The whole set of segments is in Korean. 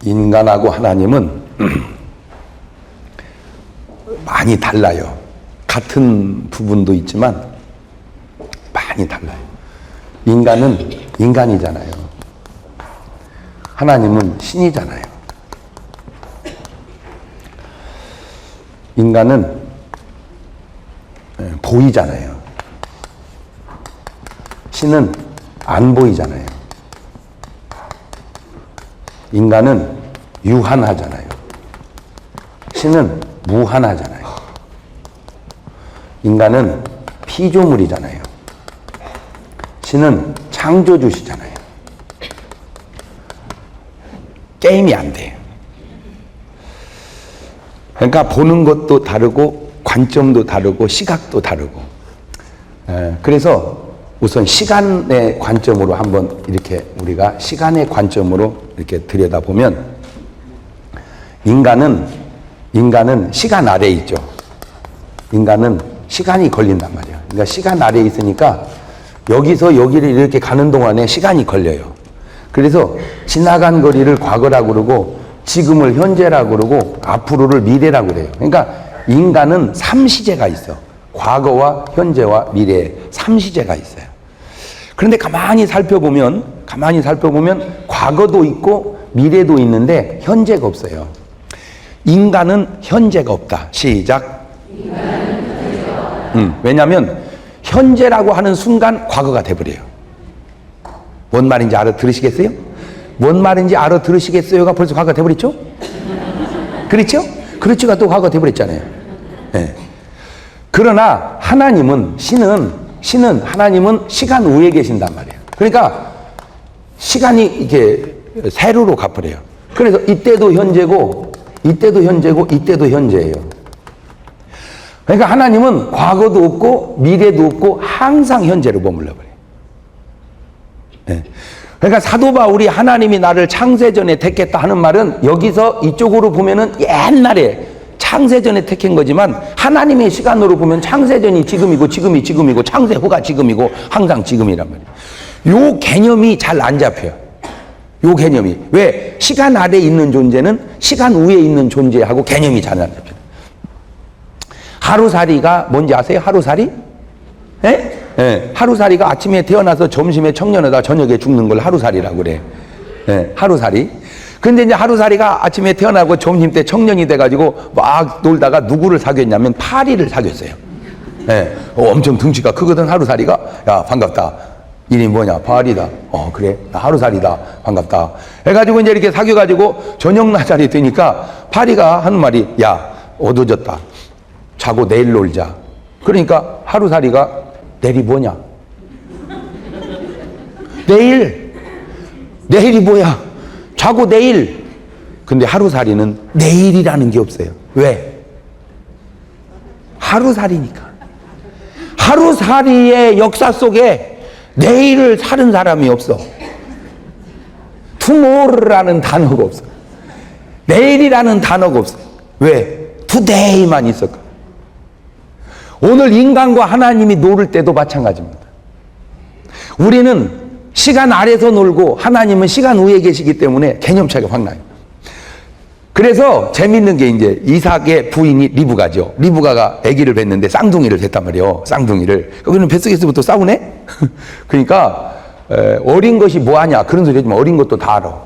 인간하고 하나님은 많이 달라요. 같은 부분도 있지만 많이 달라요. 인간은 인간이잖아요. 하나님은 신이잖아요. 인간은 보이잖아요. 신은 안 보이잖아요. 인간은 유한하잖아요. 신은 무한하잖아요. 인간은 피조물이잖아요. 신은 창조주시잖아요. 게임이 안 돼요. 그러니까 보는 것도 다르고 관점도 다르고 시각도 다르고, 그래서 우선 시간의 관점으로 한번 이렇게 우리가 시간의 관점으로 이렇게 들여다보면 인간은 시간 아래에 있죠. 인간은 시간이 걸린단 말이에요. 그러니까 시간 아래에 있으니까 여기서 여기를 이렇게 가는 동안에 시간이 걸려요. 그래서 지나간 거리를 과거라고 그러고 지금을 현재라고 그러고 앞으로를 미래라고 그래요. 그러니까 인간은 삼시제가 있어. 과거와 현재와 미래에 삼시제가 있어요. 그런데 가만히 살펴보면 과거도 있고 미래도 있는데 현재가 없어요. 인간은 현재가 없다. 시작. 왜냐하면 현재라고 하는 순간 과거가 돼버려요. 뭔 말인지 알아들으시겠어요? 뭔 말인지 알아들으시겠어요가 벌써 과거가 돼버렸죠? 그렇죠? 그렇지가 또 과거가 돼버렸잖아요. 네. 그러나 하나님은 하나님은 시간 위에 계신단 말이에요. 그러니까 시간이 이렇게 세로로 가버려요. 그래서 이때도 현재고 이때도 현재예요. 그러니까 하나님은 과거도 없고 미래도 없고 항상 현재로 머물러 버려요. 네. 그러니까 사도 바울이 하나님이 나를 창세전에 택했다 하는 말은 여기서 이쪽으로 보면은 옛날에 창세전에 택한 거지만 하나님의 시간으로 보면 창세전이 지금이고 지금이 지금이고 창세 후가 지금이고 항상 지금이란 말이에요. 요 개념이 잘 안 잡혀요. 요 개념이. 왜? 시간 아래에 있는 존재는 시간 위에 있는 존재하고 개념이 잘 안 잡혀요. 하루살이가 뭔지 아세요? 하루살이? 예? 예. 하루살이가 아침에 태어나서 점심에 청년하다 저녁에 죽는 걸 하루살이라고 그래. 예. 하루살이. 근데 이제 하루살이가 아침에 태어나고 점심 때 청년이 돼가지고 막 놀다가 누구를 사귀었냐면 파리를 사귀었어요. 예. 엄청 등치가 크거든, 하루살이가. 야, 반갑다. 이름이 뭐냐? 파리다. 그래. 나 하루살이다. 반갑다. 해가지고 이제 이렇게 사귀어가지고 저녁 낮자리 되니까 파리가 하는 말이, 야, 어두워졌다. 자고 내일 놀자. 그러니까 하루살이가 내일이 뭐냐? 내일이 뭐야? 자고 내일. 근데 하루살이는 내일이라는 게 없어요. 왜? 하루살이니까. 하루살이의 역사 속에 내일을 사는 사람이 없어. 투모로우라는 단어가 없어. 내일이라는 단어가 없어. 왜? 투데이만 있었거든. 오늘 인간과 하나님이 놀을 때도 마찬가지입니다. 우리는 시간 아래서 놀고 하나님은 시간 위에 계시기 때문에 개념 차이가 확 나요. 그래서 재밌는 게 이제 이삭의 부인이 리브가죠. 리브가가 아기를 뵀는데 쌍둥이를 뵀단 말이에요. 쌍둥이를. 그거는 뱃속에서부터 싸우네? 그러니까 어린 것이 뭐하냐 그런 소리 하지만 어린 것도 다 알아.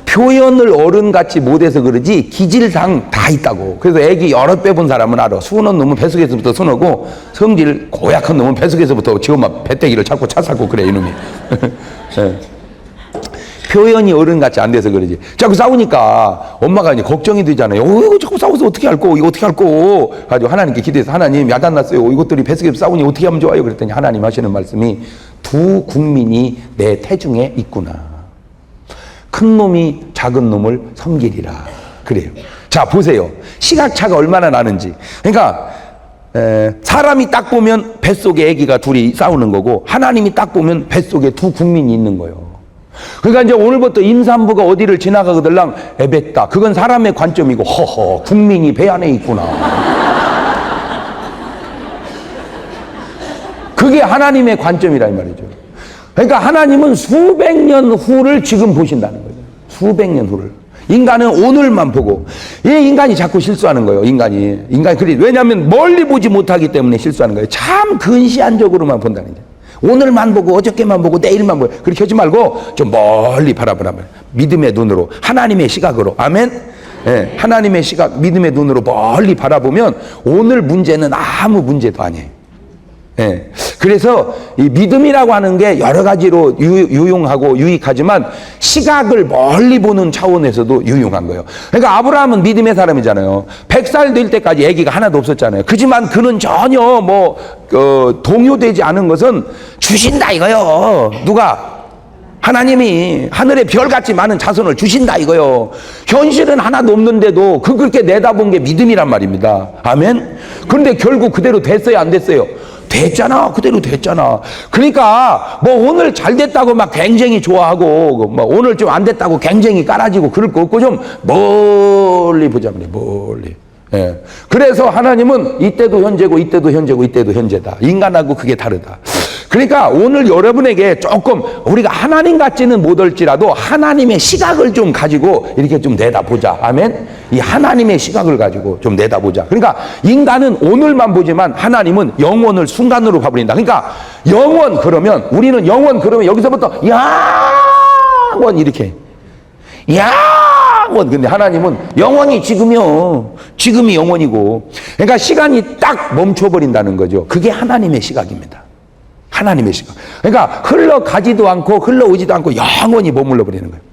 표현을 어른같이 못해서 그러지 기질상 다 있다고. 그래서 애기 여러 빼본 사람은 알아. 수는 놈은 뱃속에서부터 순하고 성질 고약한 놈은 뱃속에서부터 지 엄마 배때기를 자꾸 차싸고 그래 이놈이. 네. 표현이 어른같이 안 돼서 그러지. 자꾸 싸우니까 엄마가 이제 걱정이 되잖아요. 이거 자꾸 싸워서 어떻게 할 거? 이거 어떻게 할 거? 가지고 하나님께 기도해서 하나님 야단났어요. 이것들이 뱃속에서 싸우니 어떻게 하면 좋아요? 그랬더니 하나님 하시는 말씀이 두 국민이 내 태중에 있구나. 큰 놈이 작은 놈을 섬기리라. 그래요. 자, 보세요. 시각차가 얼마나 나는지. 그러니까 사람이 딱 보면 뱃속에 아기가 둘이 싸우는 거고 하나님이 딱 보면 뱃속에 두 국민이 있는 거예요. 그러니까 이제 오늘부터 임산부가 어디를 지나가거들랑 에베타. 그건 사람의 관점이고 국민이 배 안에 있구나. 그게 하나님의 관점이라 이 말이죠. 그러니까 하나님은 수백 년 후를 지금 보신다는 거죠. 수백 년 후를. 인간은 오늘만 보고, 이 인간이 자꾸 실수하는 거예요. 인간이 그래. 왜냐하면 멀리 보지 못하기 때문에 실수하는 거예요. 참 근시안적으로만 본다는 거예요. 오늘만 보고 어저께만 보고 내일만 보고 그렇게 하지 말고 좀 멀리 바라보라면 믿음의 눈으로, 하나님의 시각으로. 아멘. 예, 하나님의 시각, 믿음의 눈으로 멀리 바라보면 오늘 문제는 아무 문제도 아니에요. 예. 그래서 이 믿음이라고 하는 게 여러 가지로 유용하고 유익하지만 시각을 멀리 보는 차원에서도 유용한 거예요. 그러니까 아브라함은 믿음의 사람이잖아요. 100살 될 때까지 아기가 하나도 없었잖아요. 그지만 그는 전혀 동요되지 않은 것은 주신다 이거요. 누가? 하나님이 하늘의 별같이 많은 자손을 주신다 이거요. 현실은 하나도 없는데도 그렇게 내다본 게 믿음이란 말입니다. 아멘. 그런데 결국 그대로 됐어요, 안 됐어요? 됐잖아. 그대로 됐잖아. 그러니까 오늘 잘 됐다고 막 굉장히 좋아하고 오늘 좀 안 됐다고 굉장히 깔아지고 그럴 거 없고 좀 멀리 보자 그래. 멀리. 예. 그래서 하나님은 이때도 현재고 이때도 현재고 이때도 현재다. 인간하고 그게 다르다. 그러니까 오늘 여러분에게 조금 우리가 하나님 같지는 못할지라도 하나님의 시각을 좀 가지고 이렇게 좀 내다보자. 아멘. 이 하나님의 시각을 가지고 좀 내다보자. 그러니까 인간은 오늘만 보지만 하나님은 영원을 순간으로 봐버린다. 그러니까 영원 그러면 우리는 영원 그러면 여기서부터 영원 이렇게 영원. 근데 하나님은 영원히 지금이요. 지금이 영원이고. 그러니까 시간이 딱 멈춰버린다는 거죠. 그게 하나님의 시각입니다. 하나님의 시각. 그러니까 흘러가지도 않고 흘러오지도 않고 영원히 머물러 버리는 거예요.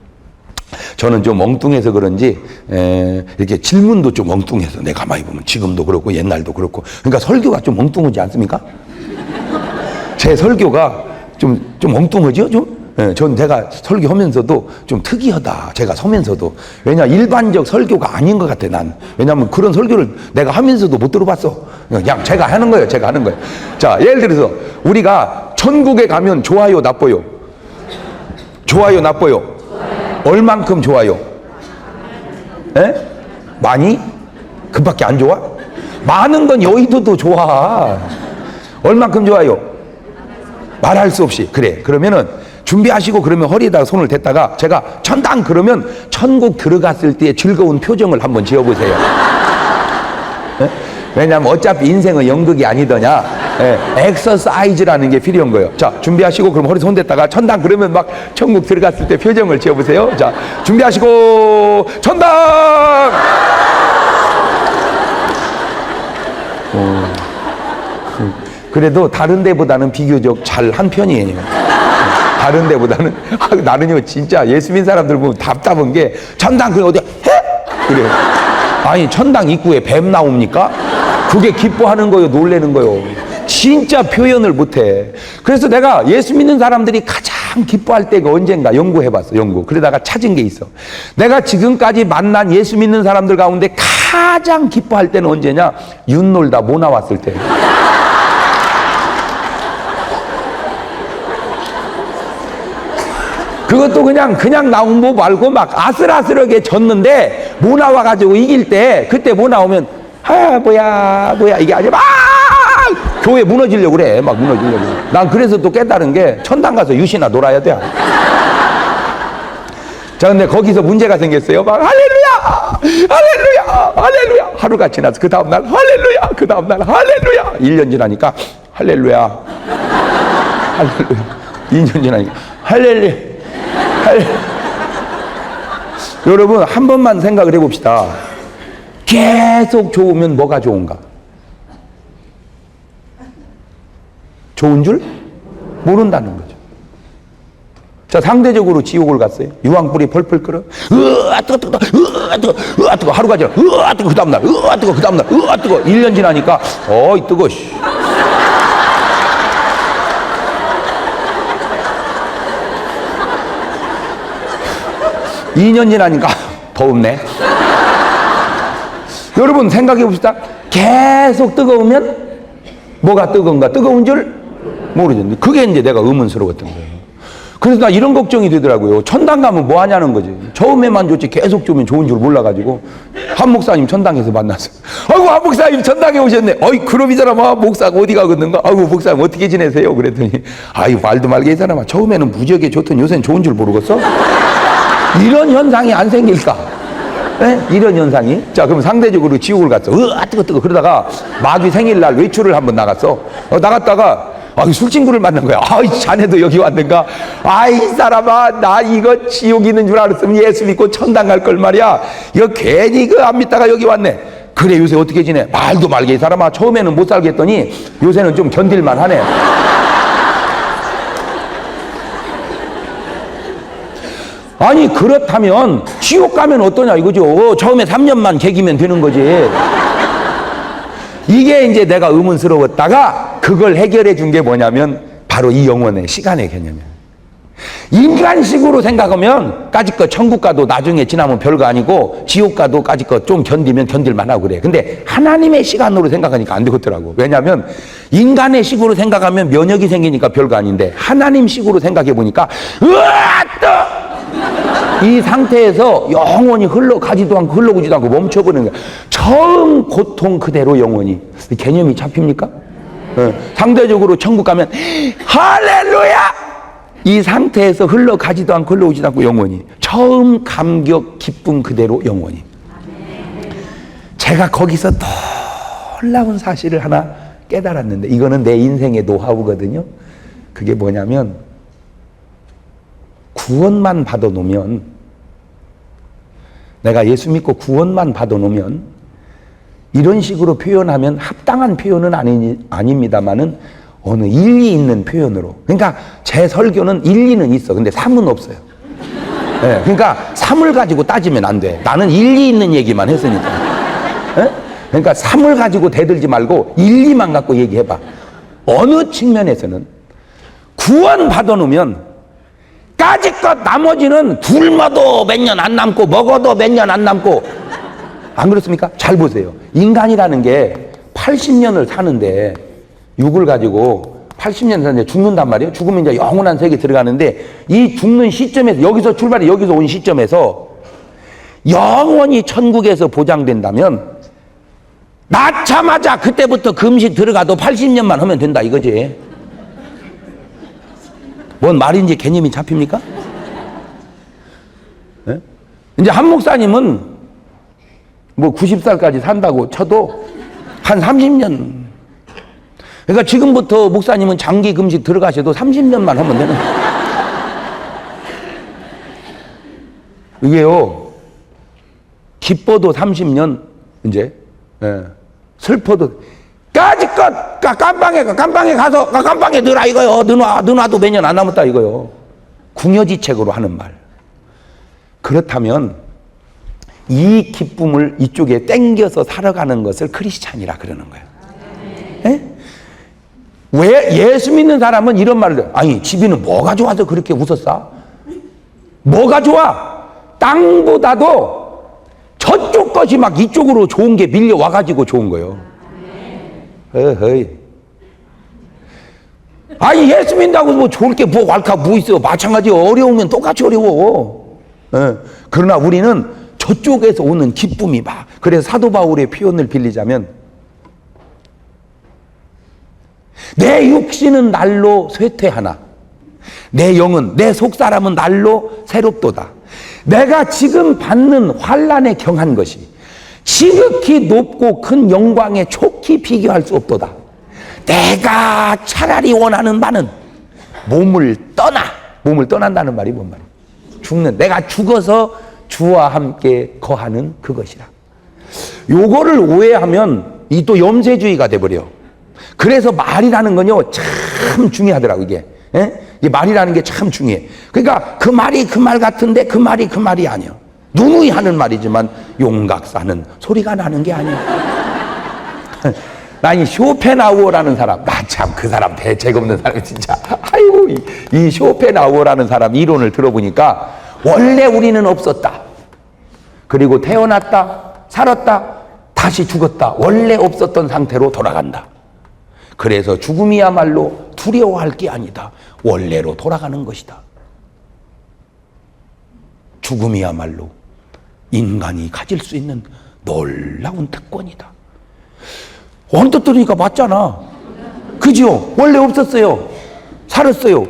저는 좀 엉뚱해서 그런지 이렇게 질문도 좀 엉뚱해서 내가 가만히 보면 지금도 그렇고 옛날도 그렇고. 그러니까 설교가 좀 엉뚱하지 않습니까? 제 설교가 좀 엉뚱하죠? 좀? 전 제가 설교하면서도 좀 특이하다. 제가 서면서도. 왜냐, 일반적 설교가 아닌 것 같아, 난. 왜냐면 그런 설교를 내가 하면서도 못 들어봤어. 그냥 제가 하는 거예요, 제가 하는 거예요. 자, 예를 들어서, 우리가 천국에 가면 좋아요, 나빠요? 좋아요, 나빠요? 얼만큼 좋아요? 에? 많이? 그밖에 안 좋아? 많은 건 여의도도 좋아. 얼만큼 좋아요? 말할 수 없이. 그래. 그러면은, 준비하시고 그러면 허리에다가 손을 댔다가 제가 천당 그러면 천국 들어갔을 때의 즐거운 표정을 한번 지어보세요. 네? 왜냐하면 어차피 인생은 연극이 아니더냐. 네. 엑서사이즈라는 게 필요한 거예요. 자, 준비하시고 그럼 허리 손 댔다가 천당 그러면 막 천국 들어갔을 때 표정을 지어보세요. 자, 준비하시고 천당. 그래도 다른 데보다는 비교적 잘 한 편이에요. 다른 데보다는. 나는요 진짜 예수 믿는 사람들 보면 답답한 게 천당 그래 어디 해? 그래. 아니 천당 입구에 뱀 나옵니까? 그게 기뻐하는 거요 놀래는 거요. 진짜 표현을 못해. 그래서 내가 예수 믿는 사람들이 가장 기뻐할 때가 언젠가 연구해봤어. 연구. 그러다가 찾은 게 있어. 내가 지금까지 만난 예수 믿는 사람들 가운데 가장 기뻐할 때는 언제냐? 윤놀다 못 나왔을 때. 그것도 그냥 나온 거 말고 막 아슬아슬하게 졌는데 못 나와가지고 이길 때 그때 못 나오면 뭐야 이게 아니라 막 교회 무너지려고 그래. 막 무너지려고 그래. 난 그래서 또 깨달은 게 천당 가서 유시나 놀아야 돼. 자, 근데 거기서 문제가 생겼어요. 막 할렐루야 하루가 지나서 그 다음날 할렐루야, 그 다음날 할렐루야. 1년 지나니까 할렐루야 2년 지나니까 할렐루야. 여러분 한 번만 생각을 해봅시다. 계속 좋으면 뭐가 좋은가? 좋은 줄 모른다는 거죠. 자, 상대적으로 지옥을 갔어요. 유황불이 펄펄 끓어. 뜨거. 하루가 지나. 뜨거. 그 다음날. 뜨거. 그 다음날. 뜨거. 1년 지나니까 어이 뜨거. 2년 지나니까 더웁네. 여러분 생각해 봅시다. 계속 뜨거우면 뭐가 뜨거운가? 뜨거운 줄 모르겠는데 그게 이제 내가 의문스러웠던 거예요. 그래서 나 이런 걱정이 되더라고요. 천당 가면 뭐 하냐는 거지. 처음에만 좋지 계속 주면 좋은 줄 몰라가지고 한 목사님 천당에서 만났어요. 아이고 한 목사님 천당에 오셨네. 어이 그럼 이 사람아 목사가 어디 가겠는가? 아이고 목사님 어떻게 지내세요? 그랬더니 아이 말도 말게 이 사람아 처음에는 무지하게 좋더니 요새는 좋은 줄 모르겠어? 이런 현상이 안 생길까? 네? 이런 현상이. 자 그럼 상대적으로 지옥을 갔어. 뜨거 그러다가 마귀 생일날 외출을 한번 나갔어. 나갔다가 술 친구를 만난 거야. 자네도 여기 왔는가? 이 사람아, 나 이거 지옥 있는 줄 알았으면 예수 믿고 천당 갈 걸 말이야. 이거 괜히 안 믿다가 여기 왔네. 그래, 요새 어떻게 지내? 말도 말게, 이 사람아. 처음에는 못 살겠더니 요새는 좀 견딜만 하네. 아니, 그렇다면 지옥 가면 어떠냐 이거죠. 처음에 3년만 개기면 되는 거지. 이게 이제 내가 의문스러웠다가 그걸 해결해 준 게 뭐냐면 바로 이 영혼의 시간의 개념이에요. 인간식으로 생각하면 까짓것 천국 가도 나중에 지나면 별거 아니고 지옥 가도 까짓것 좀 견디면 견딜만 하고 그래. 근데 하나님의 시간으로 생각하니까 안 되겠더라고. 왜냐하면 인간의 식으로 생각하면 면역이 생기니까 별거 아닌데 하나님 식으로 생각해 보니까 이 상태에서 영원히 흘러가지도 않고 흘러오지도 않고 멈춰버리는 거야. 처음 고통 그대로 영원히. 개념이 잡힙니까? 상대적으로 천국 가면 할렐루야! 이 상태에서 흘러가지도 않고 흘러오지도 않고 영원히. 처음 감격 기쁨 그대로 영원히. 제가 거기서 놀라운 사실을 하나 깨달았는데 이거는 내 인생의 노하우거든요. 그게 뭐냐면 구원만 받아놓으면 내가 예수 믿고 구원만 받아놓으면 이런 식으로 표현하면 합당한 표현은 아닙니다만은 어느 일리 있는 표현으로. 그러니까 제 설교는 일리는 있어. 근데 삶은 없어요. 네, 그러니까 삶을 가지고 따지면 안 돼. 나는 일리 있는 얘기만 했으니까. 네? 그러니까 삶을 가지고 대들지 말고 일리만 갖고 얘기해봐. 어느 측면에서는 구원 받아놓으면 까짓것 나머지는 굶어도 몇 년 안 남고 먹어도 몇 년 안 남고. 안 그렇습니까? 잘 보세요. 인간이라는 게 80년을 사는데 육을 가지고 80년 사는데 죽는단 말이에요. 죽으면 이제 영원한 세계에 들어가는데 이 죽는 시점에서 여기서 출발해 여기서 온 시점에서 영원히 천국에서 보장된다면 낳자마자 그때부터 금식 들어가도 80년만 하면 된다 이거지. 뭔 말인지 개념이 잡힙니까? 네? 이제 한 목사님은 뭐 90살까지 산다고 쳐도 한 30년. 그러니까 지금부터 목사님은 장기 금식 들어가셔도 30년만 하면 되는 거예요. 이게요, 기뻐도 30년, 이제, 슬퍼도, 까짓것, 깜빵에 가서, 깜빵에 넣으라 이거요. 넣어놔도 몇 년 안 남았다 이거요. 궁여지책으로 하는 말. 그렇다면, 이 기쁨을 이쪽에 땡겨서 살아가는 것을 크리스찬이라 그러는 거예요. 네? 왜 예수 믿는 사람은 이런 말을 해요. 아니, 집이는 뭐가 좋아서 그렇게 웃었어? 뭐가 좋아? 땅보다도 저쪽 것이 막 이쪽으로 좋은 게 밀려와가지고 좋은 거예요. 어허이. 아니, 예수 믿는다고 뭐 좋을 게 뭐 왈까 뭐 있어. 마찬가지 어려우면 똑같이 어려워. 그러나 우리는 저쪽에서 오는 기쁨이 막. 그래서 사도 바울의 표현을 빌리자면 내 육신은 날로 쇠퇴하나 내 영은 내 속사람은 날로 새롭도다. 내가 지금 받는 환난에 경한 것이 지극히 높고 큰 영광에 촉히 비교할 수 없도다. 내가 차라리 원하는 바는 몸을 떠난다는 말이 뭔 말이야? 죽는, 내가 죽어서 주와 함께 거하는 그것이라. 요거를 오해하면 이 또 염세주의가 돼버려. 그래서 말이라는 건요 참 중요하더라고. 이게 이 말이라는 게 참 중요해. 그러니까 그 말이 그 말 같은데 그 말이 그 말이 아니야. 누누이 하는 말이지만 용각사는 소리가 나는 게 아니야. 나 이 쇼펜하우어라는 사람, 나 참 그 사람 대책 없는 사람 진짜. 아이고, 이 쇼펜하우어라는 사람 이론을 들어보니까 원래 우리는 없었다. 그리고 태어났다, 살았다, 다시 죽었다. 원래 없었던 상태로 돌아간다. 그래서 죽음이야말로 두려워할 게 아니다. 원래로 돌아가는 것이다. 죽음이야말로 인간이 가질 수 있는 놀라운 특권이다. 언뜻 들으니까 맞잖아. 그죠? 원래 없었어요. 살았어요.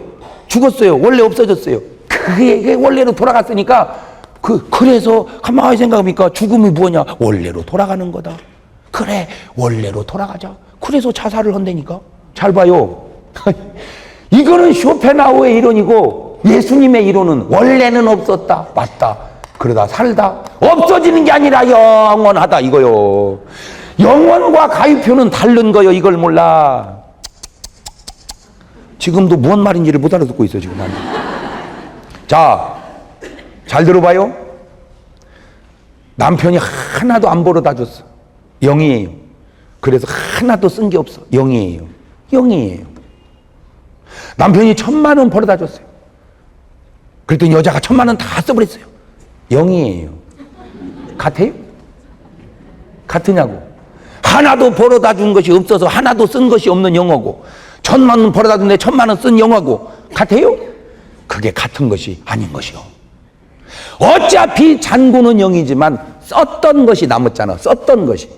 죽었어요. 원래 없어졌어요. 그게 원래로 돌아갔으니까 그래서 가만히 생각하니까 죽음이 뭐냐? 원래로 돌아가는 거다. 그래, 원래로 돌아가자. 그래서 자살을 한다니까. 잘 봐요. 이거는 쇼펜하우어의 이론이고 예수님의 이론은 원래는 없었다. 맞다. 그러다 살다. 없어지는 게 아니라 영원하다 이거요. 영원과 가위표는 다른 거요. 이걸 몰라. 지금도 뭔 말인지를 못 알아듣고 있어 지금. 자, 잘 들어봐요. 남편이 하나도 안 벌어다 줬어. 0이에요. 그래서 하나도 쓴 게 없어. 0이에요. 0이에요. 남편이 1000만 원 벌어다 줬어요. 그랬더니 여자가 1000만 원 다 써버렸어요. 0이에요. 같아요? 같으냐고. 하나도 벌어다 준 것이 없어서 하나도 쓴 것이 없는 영어고 1000만 원 벌어다 줬는데 1000만 원 쓴 영어고 같아요? 그게 같은 것이 아닌 것이요. 어차피 잔고는 0이지만 썼던 것이 남았잖아. 썼던 것이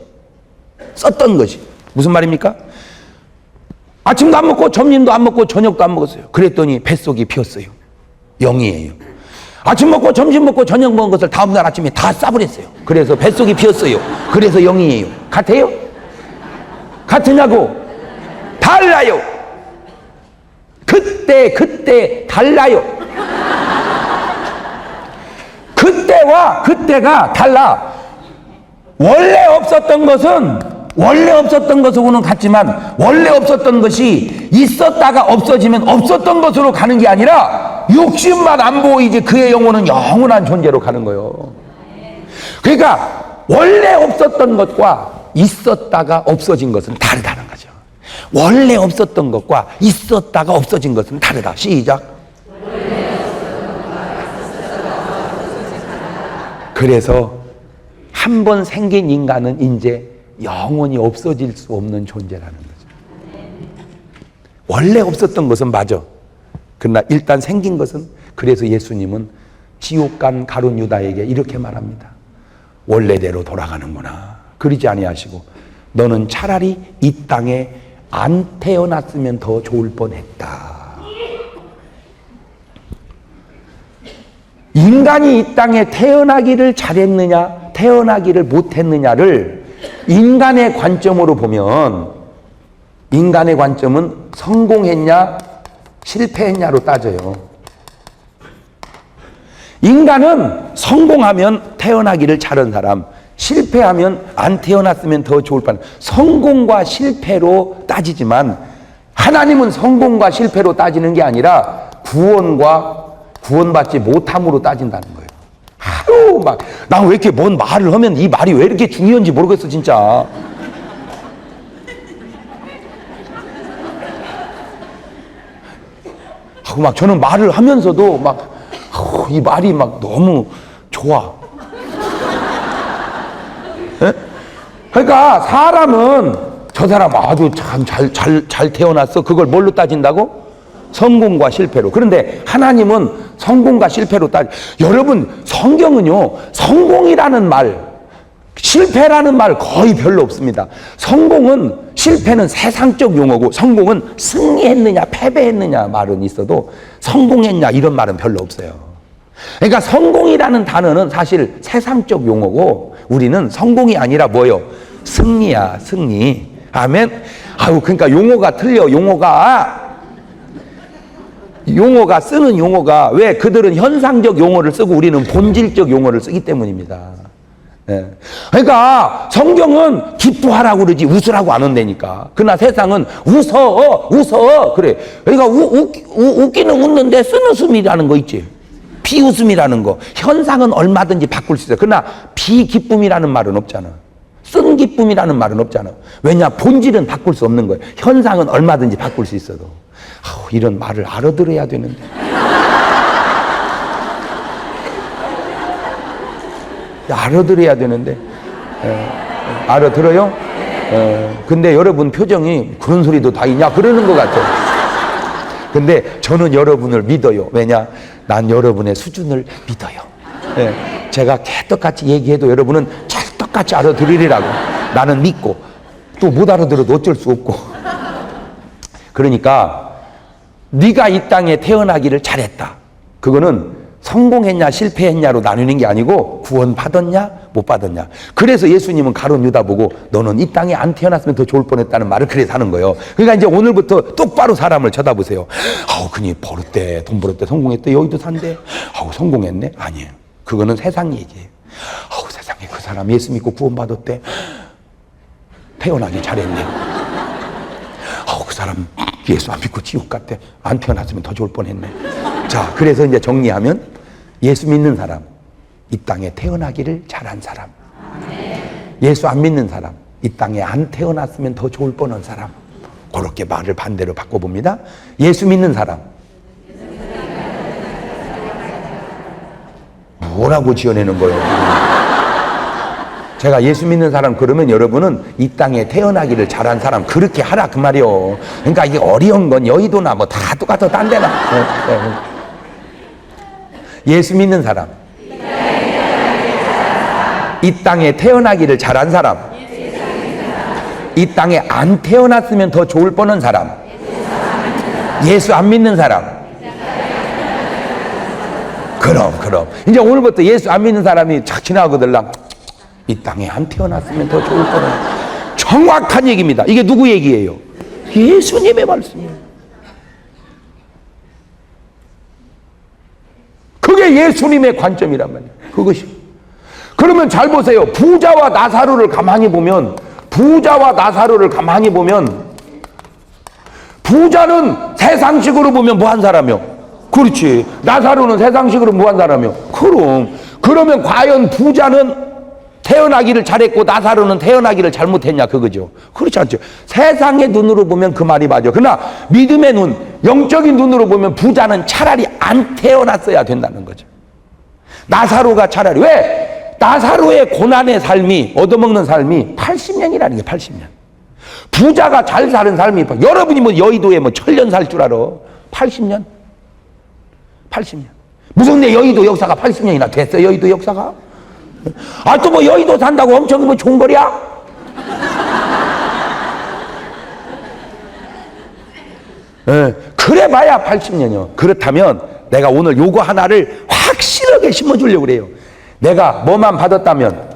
무슨 말입니까? 아침도 안 먹고 점심도 안 먹고 저녁도 안 먹었어요. 그랬더니 뱃속이 비었어요. 0이에요. 아침 먹고 점심 먹고 저녁 먹은 것을 다음날 아침에 다 싸버렸어요. 그래서 뱃속이 비었어요. 그래서 0이에요. 같아요? 같으냐고? 달라요. 그때 달라요. 그때와 그때가 달라. 원래 없었던 것하고는 같지만 원래 없었던 것이 있었다가 없어지면 없었던 것으로 가는 게 아니라 육신만 안 보이지 그의 영혼은 영원한 존재로 가는 거예요. 그러니까 원래 없었던 것과 있었다가 없어진 것은 다르다는 거죠. 원래 없었던 것과 있었다가 없어진 것은 다르다. 시작. 그래서 한 번 생긴 인간은 이제 영원히 없어질 수 없는 존재라는 거죠. 원래 없었던 것은 맞아. 그러나 일단 생긴 것은, 그래서 예수님은 지옥 간 가룟 유다에게 이렇게 말합니다. 원래대로 돌아가는구나. 그러지 아니하시고 너는 차라리 이 땅에 안 태어났으면 더 좋을 뻔했다. 인간이 이 땅에 태어나기를 잘했느냐 태어나기를 못했느냐를 인간의 관점으로 보면, 인간의 관점은 성공했냐 실패했냐로 따져요. 인간은 성공하면 태어나기를 잘한 사람, 실패하면 안 태어났으면 더 좋을 뻔. 성공과 실패로 따지지만 하나님은 성공과 실패로 따지는 게 아니라 구원받지 못함으로 따진다는 거예요. 하루 막 나 왜 이렇게 뭔 말을 하면 이 말이 왜 이렇게 중요한지 모르겠어 진짜. 하고 막 저는 말을 하면서도 막 이 말이 막 너무 좋아. 에? 그러니까 사람은 저 사람 아주 참 잘 태어났어. 그걸 뭘로 따진다고? 성공과 실패로. 그런데 하나님은 성공과 실패로 여러분, 성경은요 성공이라는 말, 실패라는 말 거의 별로 없습니다. 실패는 세상적 용어고, 성공은 승리했느냐 패배했느냐 말은 있어도 성공했냐 이런 말은 별로 없어요. 그러니까 성공이라는 단어는 사실 세상적 용어고, 우리는 성공이 아니라 뭐요? 승리야, 승리. 아멘. 그러니까 용어가 틀려. 용어가 쓰는 용어가, 왜? 그들은 현상적 용어를 쓰고 우리는 본질적 용어를 쓰기 때문입니다. 네. 그러니까 성경은 기뻐하라고 그러지 웃으라고 안 한다니까. 그러나 세상은 웃어 그래. 그러니까 웃기는 웃는데 쓴웃음이라는 거 있지. 비웃음이라는 거. 현상은 얼마든지 바꿀 수 있어요. 그러나 비기쁨이라는 말은 없잖아. 쓴 기쁨이라는 말은 없잖아. 왜냐? 본질은 바꿀 수 없는 거예요. 현상은 얼마든지 바꿀 수 있어도. 이런 말을 알아들어야 되는데. 알아들어야 되는데. 알아들어요? 근데 여러분 표정이 그런 소리도 다 있냐? 그러는 것 같아요. 근데 저는 여러분을 믿어요. 왜냐? 난 여러분의 수준을 믿어요. 예, 제가 개떡같이 얘기해도 여러분은 찰떡같이 알아들으리라고 나는 믿고, 또 못 알아들어도 어쩔 수 없고. 그러니까 네가 이 땅에 태어나기를 잘했다. 그거는 성공했냐 실패했냐로 나누는 게 아니고 구원 받았냐 못 받았냐. 그래서 예수님은 가룟 유다 보고 너는 이 땅에 안 태어났으면 더 좋을 뻔했다는 말을 그래서 하는 거예요. 그러니까 이제 오늘부터 똑바로 사람을 쳐다보세요. 아우 그니 벌었대, 돈 벌었대, 성공했대, 여기도 산대, 아우 성공했네. 아니에요. 그거는 세상 얘기예요. 아우 세상에 그 사람 예수 믿고 구원 받았대, 태어나기 잘했네. 아우 그 사람 예수 안 믿고 지옥 갔대, 안 태어났으면 더 좋을 뻔했네. 자, 그래서 이제 정리하면 예수 믿는 사람, 이 땅에 태어나기를 잘한 사람. 예수 안 믿는 사람, 이 땅에 안 태어났으면 더 좋을 뻔한 사람. 그렇게 말을 반대로 바꿔봅니다. 예수 믿는 사람, 뭐라고 지어내는 거예요? 제가 예수 믿는 사람 그러면 여러분은 이 땅에 태어나기를 잘한 사람 그렇게 하라 그 말이요. 그러니까 이게 어려운 건 여의도나 뭐 다 똑같아, 딴 데나. 예수 믿는 사람, 이 땅에 태어나기를 잘한 사람, 이 땅에 안 태어났으면 더 좋을 뻔한 사람, 예수 안 믿는 사람. 그럼 이제 오늘부터 예수 안 믿는 사람이 착 지나가거들랑 이 땅에 안 태어났으면 더 좋을 뻔한. 정확한 얘기입니다. 이게 누구 얘기예요? 예수님의 말씀이에요. 그게 예수님의 관점이란 말이에요. 그것이. 그러면 잘 보세요. 부자와 나사로를 가만히 보면, 부자는 세상식으로 보면 뭐한 사람이요? 그렇지. 나사로는 세상식으로 뭐한 사람이요? 그러면 과연 부자는 태어나기를 잘했고 나사로는 태어나기를 잘못했냐 그거죠. 그렇지 않죠. 세상의 눈으로 보면 그 말이 맞아. 그러나 믿음의 눈, 영적인 눈으로 보면 부자는 차라리 안 태어났어야 된다는 거죠. 나사로가 차라리, 왜? 나사로의 고난의 삶이, 얻어먹는 삶이 80년이라는 게 80년. 부자가 잘 사는 삶이, 여러분이 뭐 여의도에 뭐 1000년 살 줄 알아? 80년? 무슨 내 여의도 역사가 80년이나 됐어, 여의도 역사가? 아, 또 뭐 여의도 산다고 엄청 뭐 좋은 거랴? 그래 봐야 80년이요. 그렇다면 내가 오늘 요거 하나를 확실하게 심어주려고 그래요. 내가 뭐만 받았다면,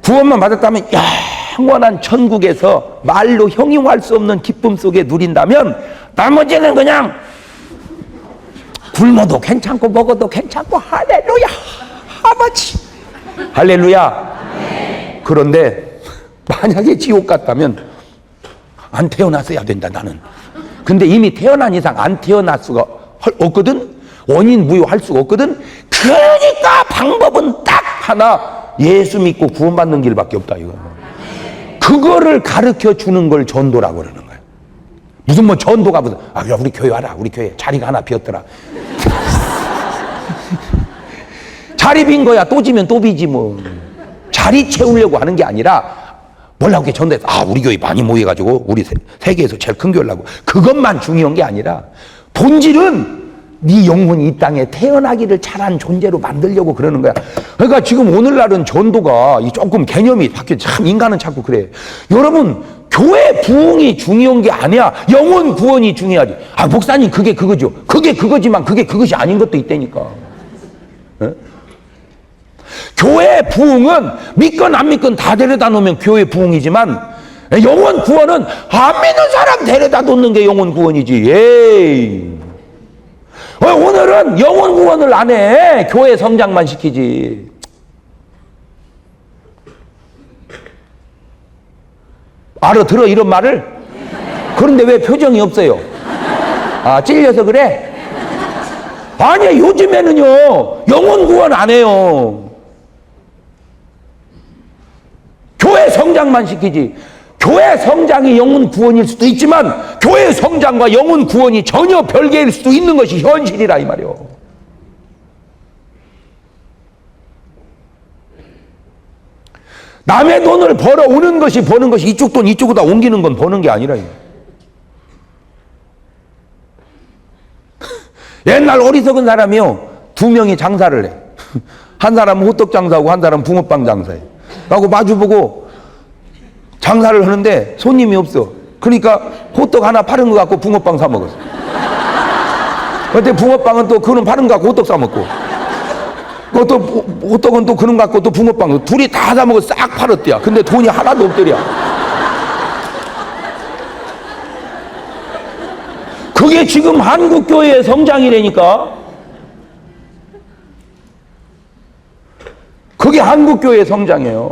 구원만 받았다면 영원한 천국에서 말로 형용할 수 없는 기쁨 속에 누린다면 나머지는 그냥 굶어도 괜찮고 먹어도 괜찮고 할렐루야 아버지 할렐루야. 그런데 만약에 지옥 갔다면 안 태어났어야 된다 나는. 근데 이미 태어난 이상 안 태어날 수가 없거든. 원인 부여할 수가 없거든. 그러니까 방법은 딱 하나, 예수 믿고 구원받는 길밖에 없다 이거. 그거를 가르쳐 주는 걸 전도라고 그러는 거예요. 무슨 뭐 전도가 무슨, 아 우리 교회 와라, 우리 교회 자리가 하나 비었더라. 자리 빈 거야. 또 지면 또 비지 뭐. 자리 채우려고 하는 게 아니라 뭐라고 이렇게 전도해서 아 우리 교회 많이 모여가지고 우리 세계에서 제일 큰 교회라고, 그것만 중요한 게 아니라 본질은 네 영혼이 이 땅에 태어나기를 잘한 존재로 만들려고 그러는 거야. 그러니까 지금 오늘날은 전도가 조금 개념이 바뀌어. 참 인간은 자꾸 그래. 여러분 교회 부흥이 중요한 게 아니야. 영혼 구원이 중요하지. 아 목사님 그게 그거죠. 그게 그거지만 그게 그것이 아닌 것도 있다니까. 에? 교회 부흥은 믿건 안 믿건 다 데려다 놓으면 교회 부흥이지만 영혼 구원은 안 믿는 사람 데려다 놓는 게 영혼 구원이지. 에이. 오늘은 영혼 구원을 안 해. 교회 성장만 시키지. 알아들어 이런 말을? 그런데 왜 표정이 없어요? 아 찔려서 그래? 아니 요즘에는요 영혼 구원 안 해요. 교회 성장만 시키지. 교회 성장이 영혼 구원일 수도 있지만 교회 성장과 영혼 구원이 전혀 별개일 수도 있는 것이 현실이라 이 말이요. 남의 돈을 벌어오는 것이 버는 것이 이쪽 돈 이쪽으로 옮기는 건 버는 게 아니라. 옛날 어리석은 사람이요 2명이 장사를 해. 한 사람은 호떡 장사하고 한 사람은 붕어빵 장사해. 하고 마주보고 장사를 하는데 손님이 없어. 그러니까 호떡 하나 파는 거 갖고 붕어빵 사 먹었어. 그때 붕어빵은 또 그는 파는 거 갖고 호떡 사 먹고, 또 호떡은 또 그는 거 갖고 또 붕어빵, 둘이 다 사 먹어 싹 팔았대야. 근데 돈이 하나도 없더랴. 그게 지금 한국교회의 성장이라니까. 그게 한국교회의 성장이에요.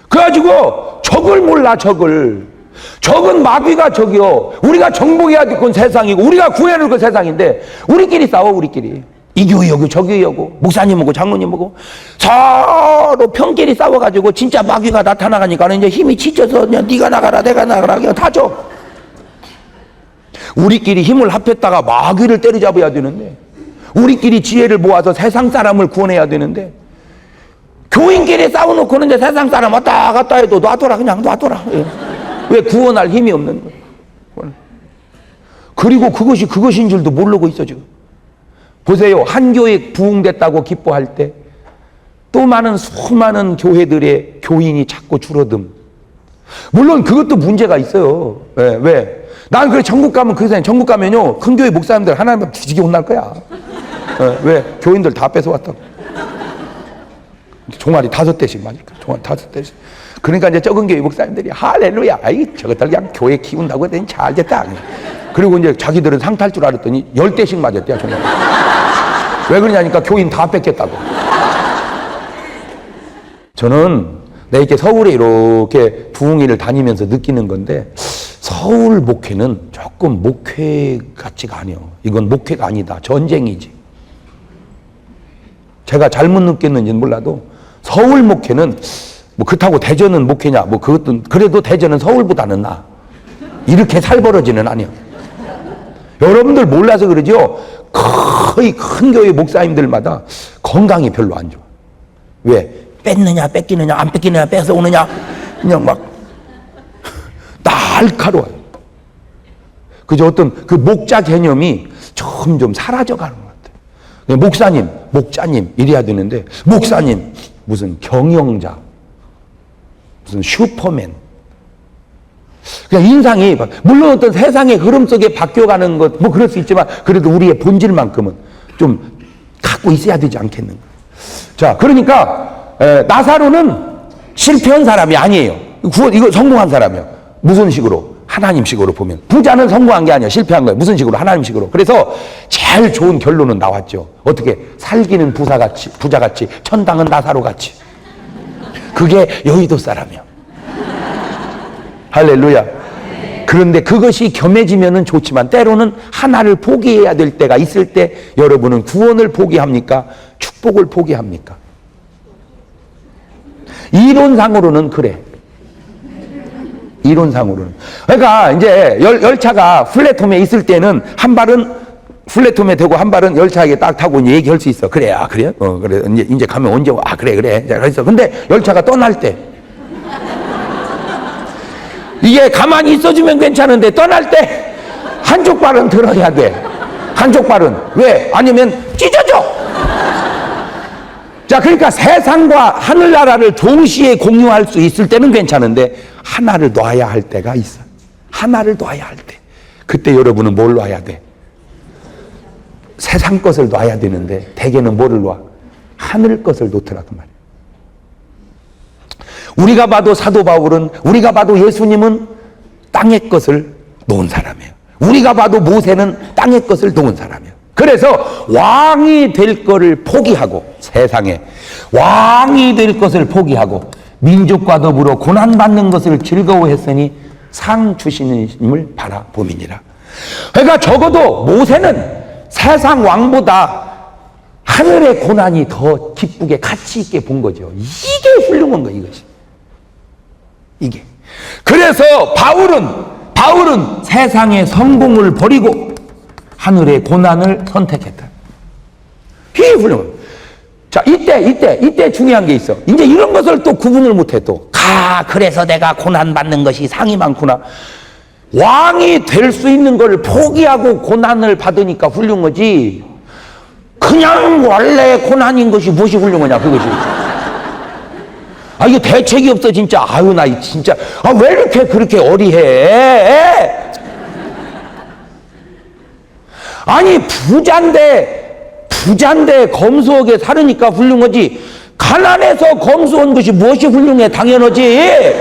그래가지고 적을 몰라, 적을. 적은 마귀가 적이요. 우리가 정복해야 될 건 세상이고 우리가 구해야 될 건 세상인데 우리끼리 싸워, 우리끼리. 이 교회하고 저 교회하고 목사님하고 장로님하고 서로 편끼리 싸워가지고 진짜 마귀가 나타나가니까 이제 힘이 지쳐서 그냥 네가 나가라 내가 나가라 그냥 다 줘. 우리끼리 힘을 합했다가 마귀를 때려잡아야 되는데, 우리끼리 지혜를 모아서 세상 사람을 구원해야 되는데, 교인끼리 싸워놓고는 이제 세상 사람 왔다 갔다 해도 놔둬라, 그냥 놔둬라. 왜? 구원할 힘이 없는 거예요. 그리고 그것인 줄도 모르고 있어 지금. 보세요. 한 교회 부흥됐다고 기뻐할 때 또 많은 수많은 교회들의 교인이 자꾸 줄어듦. 물론 그것도 문제가 있어요. 왜? 난 그래, 전국 가면 그 사람, 전국 가면요, 큰 교회 목사님들 하나님 뒤지게 혼날 거야. 왜? 교인들 다 뺏어왔다고. 종아리 5대씩 맞을까? 종아리 5대씩. 그러니까 이제 적은 교회 목사님들이 할렐루야, 아이, 저것들 그냥 교회 키운다고 했더니 잘 됐다. 그리고 이제 자기들은 상탈 줄 알았더니 10대씩 맞았대요, 종아리. 왜 그러냐니까 교인 다 뺏겼다고. 저는 이렇게 서울에 이렇게 부흥회를 다니면서 느끼는 건데, 서울 목회는 조금 목회 같지가 않아요. 이건 목회가 아니다. 전쟁이지. 제가 잘못 느꼈는지는 몰라도 서울 목회는 뭐 그렇다고 대전은 목회냐, 뭐 그것도 그래도 대전은 서울보다는 나아. 이렇게 살벌어지는 아니야. 여러분들 몰라서 그러죠. 거의 큰 교회 목사님들마다 건강이 별로 안 좋아. 왜? 뺏느냐 뺏기느냐 안 뺏기느냐 뺏어 오느냐, 그냥 막 날카로워요. 그저 어떤 그 목자 개념이 점점 사라져가는 것 같아요. 목사님, 목자님 이래야 되는데, 목사님 무슨 경영자, 무슨 슈퍼맨. 그냥 인상이, 물론 어떤 세상의 흐름 속에 바뀌어가는 것 뭐 그럴 수 있지만 그래도 우리의 본질만큼은 좀 갖고 있어야 되지 않겠는가. 자, 그러니까 나사로는 실패한 사람이 아니에요. 이거 성공한 사람이에요. 무슨 식으로? 하나님식으로 보면. 부자는 성공한 게 아니야. 실패한 거예요. 무슨 식으로? 하나님식으로. 그래서 제일 좋은 결론은 나왔죠. 어떻게? 살기는 부자같이, 천당은 나사로같이. 그게 여의도 사람이야. 할렐루야. 그런데 그것이 겸해지면은 좋지만 때로는 하나를 포기해야 될 때가 있을 때, 여러분은 구원을 포기합니까? 축복을 포기합니까? 이론상으로는 그래. 이론상으로는. 그러니까 이제 열차가 플랫폼에 있을 때는 한 발은 플랫폼에 대고 한 발은 열차에 딱 타고 이제 얘기할 수 있어. 그래, 아, 그래? 그래. 이제 가면 언제 와? 아, 그래. 그래서. 근데 열차가 떠날 때. 이게 가만히 있어주면 괜찮은데 떠날 때 한쪽 발은 들어야 돼. 한쪽 발은. 왜? 아니면 찢어져. 자, 그러니까 세상과 하늘나라를 동시에 공유할 수 있을 때는 괜찮은데 하나를 놔야 할 때가 있어. 하나를 놔야 할 때. 그때 여러분은 뭘 놔야 돼? 세상 것을 놔야 되는데 대개는 뭐를 놔? 하늘 것을 놓더라 그 말이에요. 우리가 봐도 사도 바울은, 우리가 봐도 예수님은 땅의 것을 놓은 사람이에요. 우리가 봐도 모세는 땅의 것을 놓은 사람이에요. 그래서 왕이 될 것을 포기하고, 세상에 왕이 될 것을 포기하고 민족과 더불어 고난받는 것을 즐거워했으니 상 주시는 님을 바라봄이니라. 그러니까 적어도 모세는 세상 왕보다 하늘의 고난이 더 기쁘게 가치 있게 본 거죠. 이게 훌륭한 거예요, 이것이. 이게. 그래서 바울은 세상의 성공을 버리고 하늘의 고난을 선택했다. 이게 훌륭한 거예요. 자, 이때 중요한 게 있어. 이제 이런 것을 또 구분을 못해 또. 그래서 내가 고난받는 것이 상이 많구나. 왕이 될 수 있는 걸 포기하고 고난을 받으니까 훌륭하지. 그냥 원래 고난인 것이 무엇이 훌륭하냐, 그것이. 아, 이게 대책이 없어, 진짜. 아유, 나 진짜. 아, 왜 이렇게 그렇게 어리해? 아니, 부잔데 검소하게 살으니까 훌륭하지. 가난해서 검소한 것이 무엇이 훌륭해? 당연하지.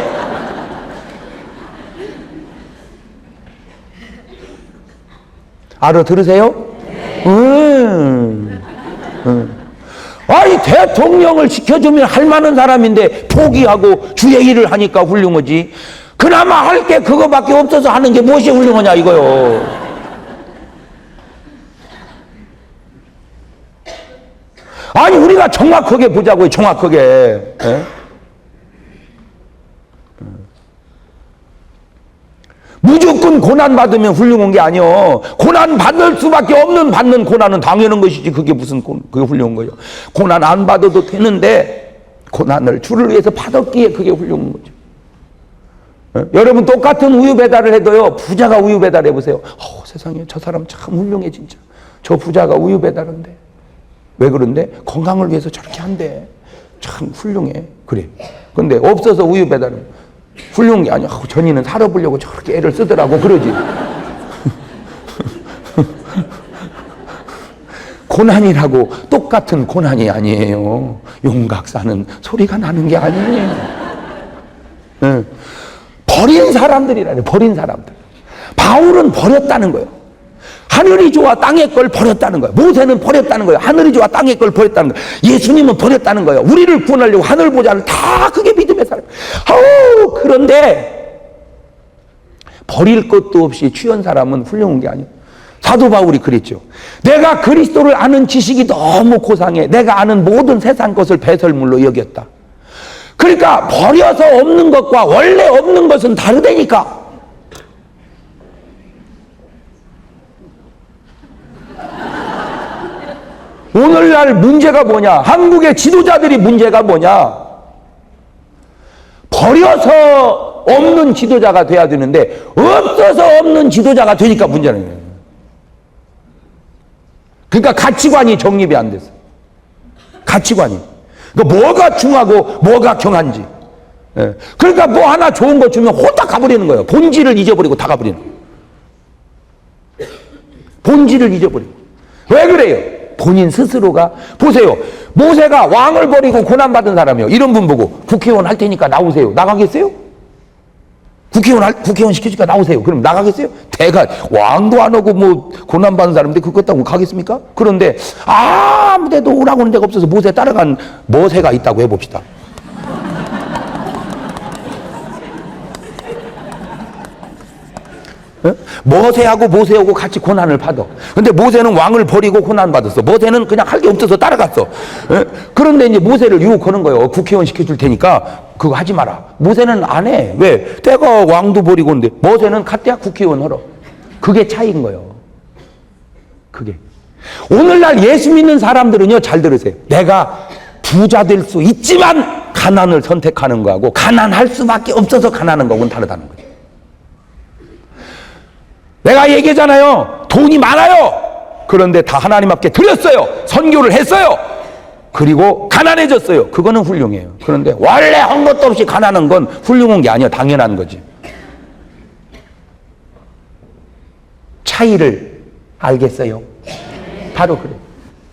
알아들으세요? 아니, 대통령을 시켜주면 할 만한 사람인데 포기하고 주의 일을 하니까 훌륭하지. 그나마 할 게 그거밖에 없어서 하는 게 무엇이 훌륭하냐, 이거요. 아니, 우리가 정확하게 보자고요, 정확하게. 예? 무조건 고난받으면 훌륭한 게 아니요. 고난받을 수밖에 없는 받는 고난은 당연한 것이지. 그게 무슨 그게 훌륭한 거예요. 고난 안 받아도 되는데 고난을 주를 위해서 받았기에 그게 훌륭한 거죠. 여러분, 똑같은 우유 배달을 해도요, 부자가 우유 배달 해보세요. 세상에, 저 사람 참 훌륭해, 진짜. 저 부자가 우유 배달한대. 왜 그런데? 건강을 위해서 저렇게 한대. 참 훌륭해. 그래. 근데 없어서 우유 배달은 훌륭한 게 아니야. 전이는 살아보려고 저렇게 애를 쓰더라고. 그러지. 고난이라고 똑같은 고난이 아니에요. 용각사는 소리가 나는 게 아니에요. 네. 버린 사람들이라네. 버린 사람들. 바울은 버렸다는 거예요. 하늘이 좋아 땅의 걸 버렸다는 거예요. 모세는 버렸다는 거예요. 하늘이 좋아 땅의 걸 버렸다는 거예요. 예수님은 버렸다는 거예요. 우리를 구원하려고 하늘 보좌를 다 그게 믿음의 사람. 그런데 버릴 것도 없이 취한 사람은 훌륭한 게 아니에요. 사도 바울이 그랬죠. 내가 그리스도를 아는 지식이 너무 고상해. 내가 아는 모든 세상 것을 배설물로 여겼다. 그러니까 버려서 없는 것과 원래 없는 것은 다르다니까. 오늘날 문제가 뭐냐? 한국의 지도자들이 문제가 뭐냐? 버려서 없는 지도자가 돼야 되는데 없어서 없는 지도자가 되니까 문제는 거예요. 그러니까 가치관이 정립이 안 됐어. 가치관이. 그러니까 뭐가 중하고 뭐가 경한지. 그러니까 뭐 하나 좋은 거 주면 호딱 가버리는 거예요. 본질을 잊어버리고 다 가버리는 거예요. 본질을 잊어버리고. 왜 그래요? 본인 스스로가. 보세요. 모세가 왕을 버리고 고난받은 사람이요. 이런 분 보고 국회의원 할 테니까 나오세요. 나가겠어요? 국회의원 시켜주니까 나오세요. 그럼 나가겠어요? 왕도 안 오고 뭐 고난받은 사람인데 그것 따고 가겠습니까? 그런데 아무 데도 오라고 하는 데가 없어서 모세 따라간 모세가 있다고 해봅시다. 모세하고 같이 고난을 받아. 근데 모세는 왕을 버리고 고난 받았어. 모세는 그냥 할 게 없어서 따라갔어. 그런데 이제 모세를 유혹하는 거예요. 국회의원 시켜줄 테니까 그거 하지 마라. 모세는 안 해. 왜? 내가 왕도 버리고 있는데 모세는 갔대야 국회의원 하러. 그게 차이인 거예요. 그게. 오늘날 예수 믿는 사람들은요, 잘 들으세요. 내가 부자 될 수 있지만 가난을 선택하는 거하고 가난할 수밖에 없어서 가난한 거하고는 다르다는 거죠. 내가 얘기했잖아요. 돈이 많아요. 그런데 다 하나님 앞에 드렸어요. 선교를 했어요. 그리고 가난해졌어요. 그거는 훌륭해요. 그런데 원래 한 것도 없이 가난한 건 훌륭한 게 아니야. 당연한 거지. 차이를 알겠어요? 바로 그래.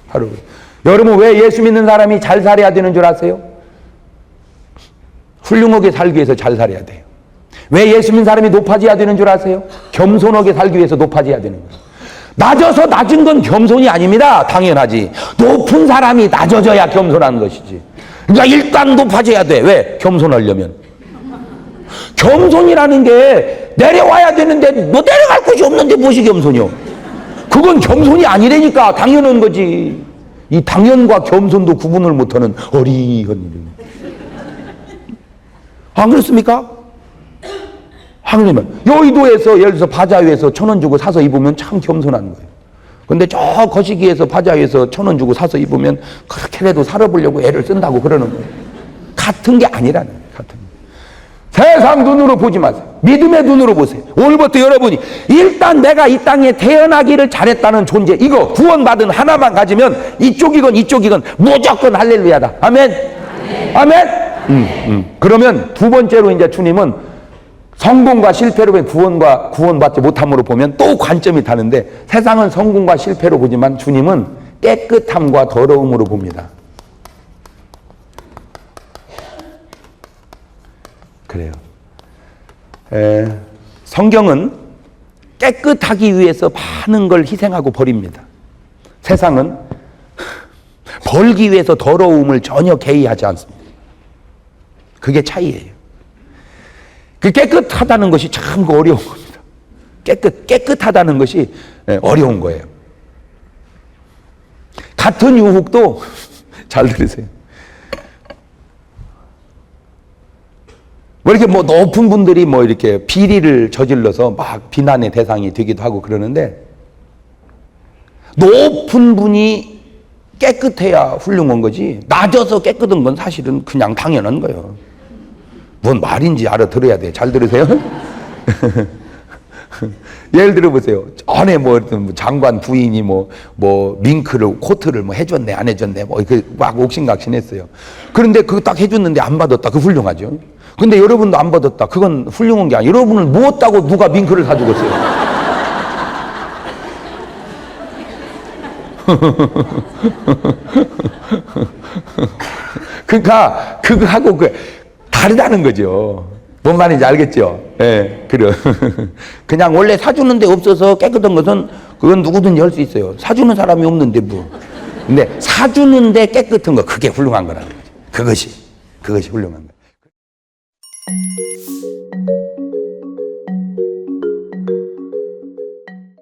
바로 그래. 여러분, 왜 예수 믿는 사람이 잘 살아야 되는 줄 아세요? 훌륭하게 살기 위해서 잘 살아야 돼요. 왜 예수 믿는 사람이 높아져야 되는 줄 아세요? 겸손하게 살기 위해서 높아져야 되는 거예요. 낮아서 낮은 건 겸손이 아닙니다. 당연하지. 높은 사람이 낮아져야 겸손한 것이지. 그러니까 일단 높아져야 돼. 왜? 겸손하려면. 겸손이라는 게 내려와야 되는데 뭐 내려갈 곳이 없는데 무엇이 겸손이요? 그건 겸손이 아니라니까. 당연한 거지. 이 당연과 겸손도 구분을 못하는 어리한 일. 안 그렇습니까? 하느님은 여의도에서 예를 들어서 바자 위에서 1,000원 주고 사서 입으면 참 겸손한 거예요. 근데 저 거시기에서 바자 위에서 1,000원 주고 사서 입으면 그렇게라도 살아보려고 애를 쓴다고 그러는 거예요. 같은 게 아니라는 거예요. 같은 게. 세상 눈으로 보지 마세요. 믿음의 눈으로 보세요. 오늘부터 여러분이 일단 내가 이 땅에 태어나기를 잘했다는 존재, 이거 구원받은 하나만 가지면 이쪽이건 이쪽이건 무조건 할렐루야다. 아멘. 아멘. 그러면 두 번째로 이제 주님은 성공과 실패로 보면 구원받지 못함으로 보면 또 관점이 다른데, 세상은 성공과 실패로 보지만 주님은 깨끗함과 더러움으로 봅니다. 그래요. 성경은 깨끗하기 위해서 많은 걸 희생하고 버립니다. 세상은 벌기 위해서 더러움을 전혀 개의하지 않습니다. 그게 차이예요. 그 깨끗하다는 것이 참 어려운 겁니다. 깨끗하다는 것이 어려운 거예요. 같은 유혹도 잘 들으세요. 뭐 이렇게 높은 분들이 이렇게 비리를 저질러서 막 비난의 대상이 되기도 하고 그러는데, 높은 분이 깨끗해야 훌륭한 거지, 낮아서 깨끗한 건 사실은 그냥 당연한 거예요. 뭔 말인지 알아들어야 돼. 잘 들으세요? 예를 들어 보세요. 전에 장관 부인이 밍크를, 코트를 해줬네, 안 해줬네, 이렇게 막 옥신각신했어요. 그런데 그거 딱 해줬는데 안 받았다. 그 훌륭하죠. 근데 여러분도 안 받았다. 그건 훌륭한 게 아니에요. 여러분을 무엇다고 누가 밍크를 사주겠어요? 그러니까 그거하고 다르다는 거죠. 뭔 말인지 알겠죠? 예, 그래. 그냥 원래 사주는데 없어서 깨끗한 것은 그건 누구든지 할 수 있어요. 사주는 사람이 없는데 뭐. 근데 사주는데 깨끗한 거, 그게 훌륭한 거라는 거죠. 그것이 훌륭한 거예요.